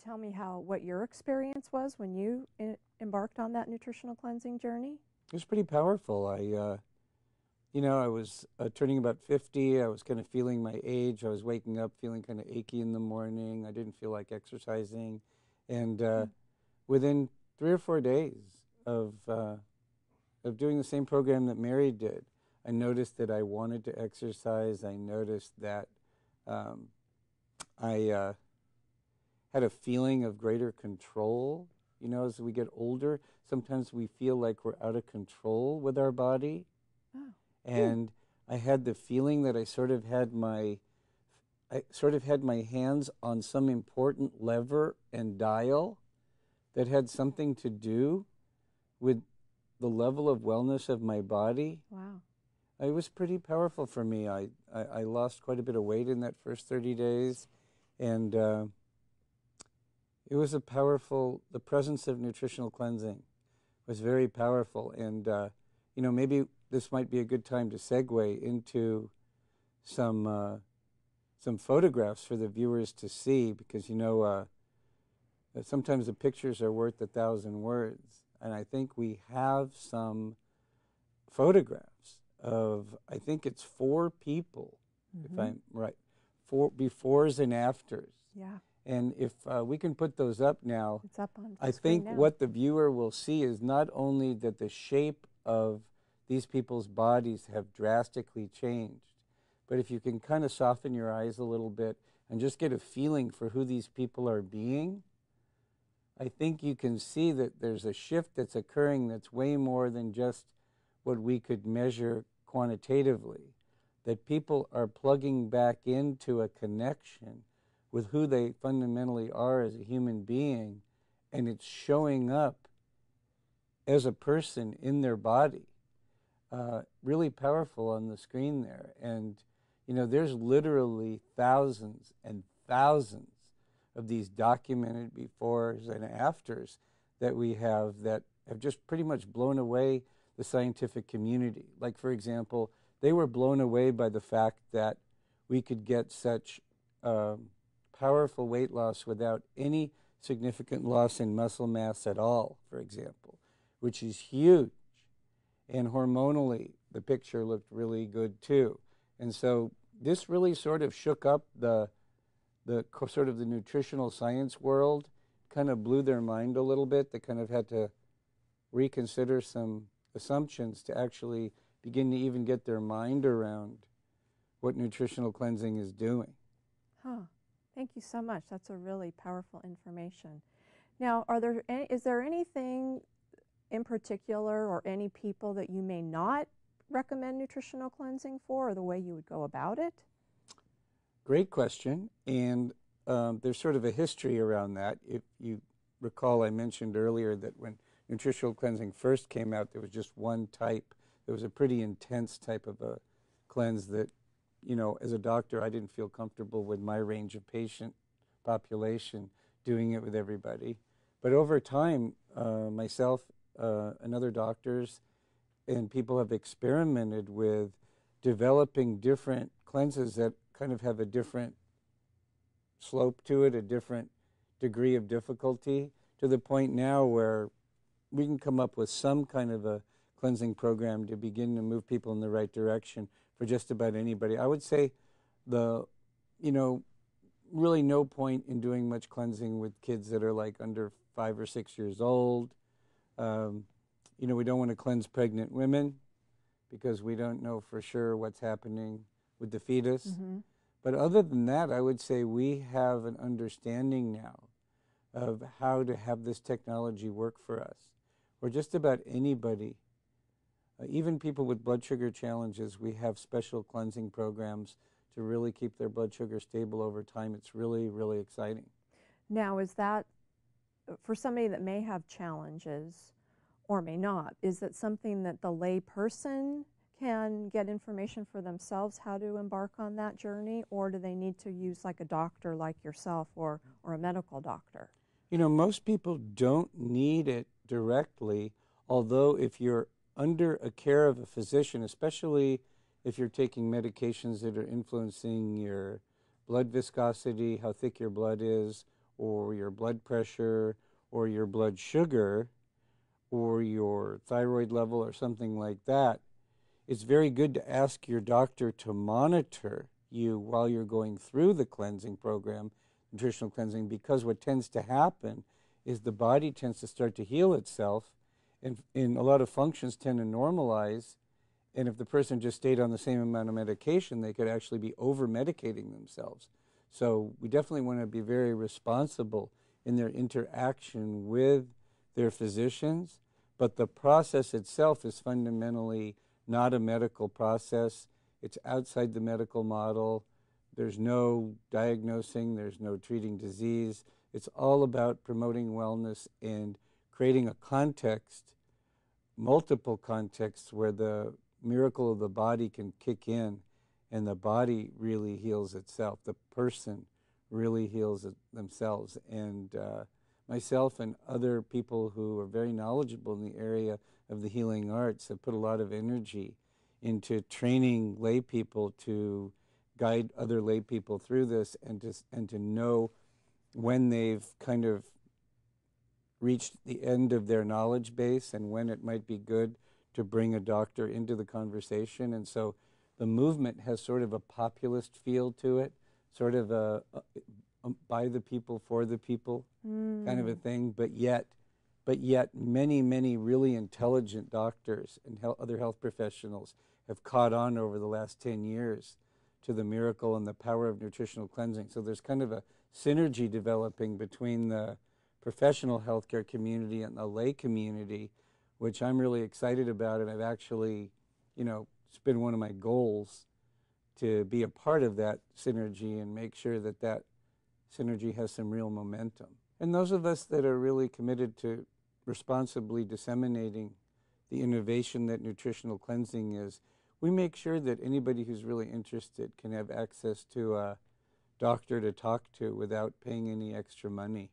tell me what your experience was when you embarked on that nutritional cleansing journey? It was pretty powerful. I was turning about 50. I was kind of feeling my age. I was waking up feeling kind of achy in the morning. I didn't feel like exercising. And within 3 or 4 days of doing the same program that Mary did, I noticed that I wanted to exercise. I noticed that I had a feeling of greater control. You know, as we get older, sometimes we feel like we're out of control with our body. Oh. And I had the feeling that I sort of had my hands on some important lever and dial that had something to do with the level of wellness of my body. Wow. It was pretty powerful for me. I lost quite a bit of weight in that first 30 days, and it was the presence of nutritional cleansing was very powerful. And, maybe this might be a good time to segue into some photographs for the viewers to see, because, sometimes the pictures are worth 1,000 words. And I think we have some photographs of, I think it's 4 people, if I'm right, 4 befores and afters. Yeah. And if we can put those up now, it's up on I screen think now. what the viewer will see is not only that the shape of these people's bodies have drastically changed, but if you can kind of soften your eyes a little bit and just get a feeling for who these people are being, I think you can see that there's a shift that's occurring that's way more than just what we could measure quantitatively, that people are plugging back into a connection with who they fundamentally are as a human being, and it's showing up as a person in their body. Really powerful on the screen there. And, there's literally thousands and thousands of these documented befores and afters that we have that have just pretty much blown away the scientific community. Like, for example, they were blown away by the fact that we could get such powerful weight loss without any significant loss in muscle mass at all, for example, which is huge. And hormonally, the picture looked really good too. And so this really sort of shook up the sort of the nutritional science world, kind of blew their mind a little bit. They kind of had to reconsider some assumptions to actually begin to even get their mind around what nutritional cleansing is doing. Huh. Thank you so much. That's a really powerful information. Now, is there anything in particular or any people that you may not recommend nutritional cleansing for, or the way you would go about it? Great question. And there's sort of a history around that. If you recall, I mentioned earlier that when nutritional cleansing first came out, there was just one type. It was a pretty intense type of a cleanse that, as a doctor, I didn't feel comfortable with my range of patient population doing it with everybody. But over time, myself and other doctors and people have experimented with developing different cleanses that kind of have a different slope to it, a different degree of difficulty, to the point now where we can come up with some kind of a cleansing program to begin to move people in the right direction for just about anybody. I would say really no point in doing much cleansing with kids that are like under 5 or 6 years old. We don't want to cleanse pregnant women because we don't know for sure what's happening with the fetus. Mm-hmm. But other than that, I would say we have an understanding now of how to have this technology work for us. Or just about anybody, even people with blood sugar challenges, we have special cleansing programs to really keep their blood sugar stable over time. It's really, really exciting. Now, is that, for somebody that may have challenges or may not, is that something that the lay person can get information for themselves how to embark on that journey, or do they need to use like a doctor like yourself or a medical doctor? Most people don't need it directly, although if you're under a care of a physician, especially if you're taking medications that are influencing your blood viscosity, how thick your blood is, or your blood pressure or your blood sugar or your thyroid level or something like that, it's very good to ask your doctor to monitor you while you're going through the cleansing program, nutritional cleansing, because what tends to happen is the body tends to start to heal itself, and a lot of functions tend to normalize. And if the person just stayed on the same amount of medication, they could actually be over-medicating themselves. So we definitely want to be very responsible in their interaction with their physicians, but the process itself is fundamentally not a medical process. It's outside the medical model. There's no diagnosing, there's no treating disease. It's all about promoting wellness and creating a context, multiple contexts, where the miracle of the body can kick in and the body really heals itself. The person really heals themselves. And myself and other people who are very knowledgeable in the area of the healing arts have put a lot of energy into training lay people to guide other lay people through this, and to know when they've kind of reached the end of their knowledge base and when it might be good to bring a doctor into the conversation. And so the movement has sort of a populist feel to it, sort of a by the people, for the people kind of a thing, but yet many, many really intelligent doctors and other health professionals have caught on over the last 10 years to the miracle and the power of nutritional cleansing. So there's kind of a synergy developing between the professional healthcare community and the lay community, which I'm really excited about, and I've actually, it's been one of my goals to be a part of that synergy and make sure that that synergy has some real momentum. And those of us that are really committed to responsibly disseminating the innovation that nutritional cleansing is, we make sure that anybody who's really interested can have access to a doctor to talk to without paying any extra money,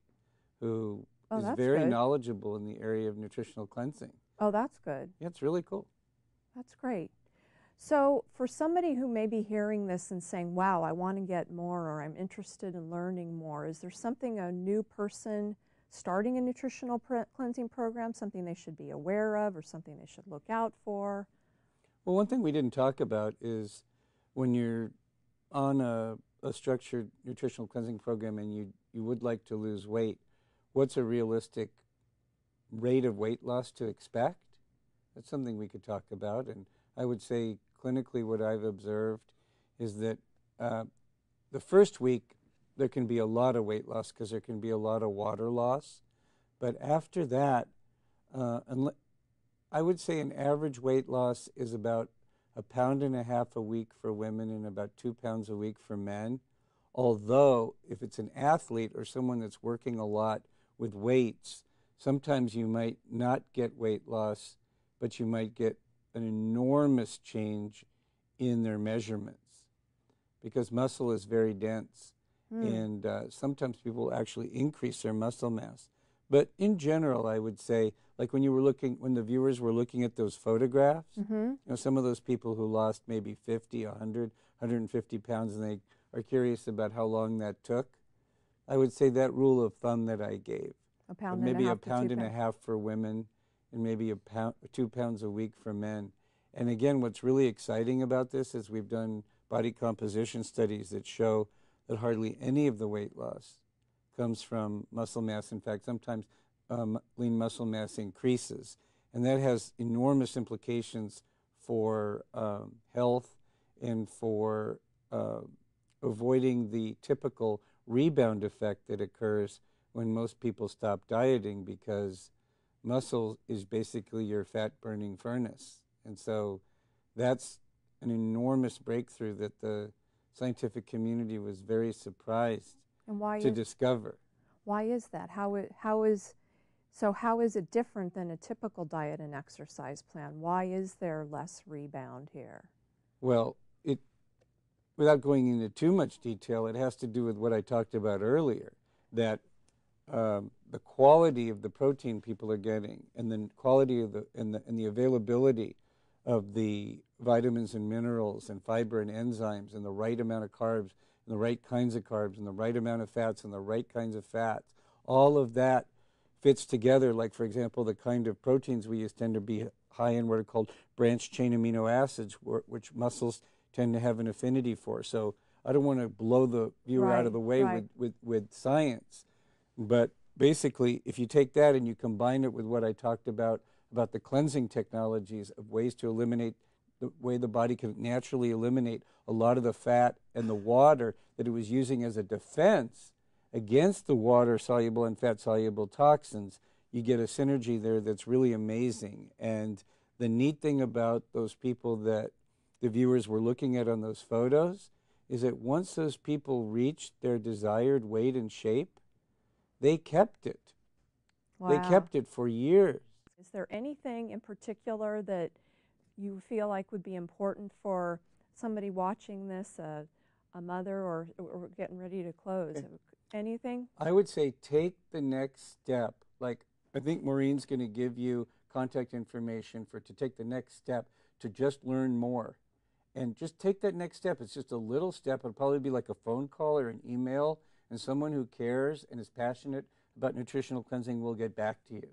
who is very knowledgeable in the area of nutritional cleansing. Oh, that's good. Yeah, it's really cool. That's great. So for somebody who may be hearing this and saying, wow, I want to get more, or I'm interested in learning more, is there something a new person starting a nutritional cleansing program, something they should be aware of or something they should look out for? Well, one thing we didn't talk about is when you're on a structured nutritional cleansing program and you would like to lose weight, what's a realistic rate of weight loss to expect? That's something we could talk about. And I would say clinically what I've observed is that the first week there can be a lot of weight loss because there can be a lot of water loss. But after that, I would say an average weight loss is about 1.5 pounds a week for women and about 2 pounds a week for men. Although if it's an athlete or someone that's working a lot with weights, sometimes you might not get weight loss, but you might get an enormous change in their measurements because muscle is very dense. And sometimes people actually increase their muscle mass. But in general, I would say, like when the viewers were looking at those photographs, some of those people who lost maybe 50, 100, 150 pounds, and they are curious about how long that took, I would say that rule of thumb that I gave, maybe 1.5 pounds for women and maybe 2 pounds a week for men. And again, what's really exciting about this is we've done body composition studies that show that hardly any of the weight loss comes from muscle mass. In fact, sometimes lean muscle mass increases. And that has enormous implications for health and for avoiding the typical rebound effect that occurs when most people stop dieting, because muscle is basically your fat-burning furnace. And so that's an enormous breakthrough that the scientific community was very surprised to discover. Why is that? How is it different than a typical diet and exercise plan? Why is there less rebound here? Well, without going into too much detail, it has to do with what I talked about earlier, that the quality of the protein people are getting and the quality of and the availability of the vitamins and minerals and fiber and enzymes and the right amount of carbs and the right kinds of carbs and the right amount of fats and the right kinds of fats, all of that fits together. Like, for example, the kind of proteins we use tend to be high in what are called branched chain amino acids, which muscles tend to have an affinity for. So I don't want to blow the viewer out of the way with science, but basically, if you take that and you combine it with what I talked about the cleansing technologies of ways to eliminate the way the body can naturally eliminate a lot of the fat and the water that it was using as a defense against the water-soluble and fat-soluble toxins, you get a synergy there that's really amazing. And the neat thing about those people that the viewers were looking at on those photos is that once those people reached their desired weight and shape, they kept it. Wow. They kept it for years. Is there anything in particular that you feel like would be important for somebody watching this, a mother, or we're getting ready to close? Okay. Anything? I would say take the next step. Like, I think Maureen's going to give you contact information to take the next step to just learn more. And just take that next step. It's just a little step. It'll probably be like a phone call or an email, and someone who cares and is passionate about nutritional cleansing will get back to you.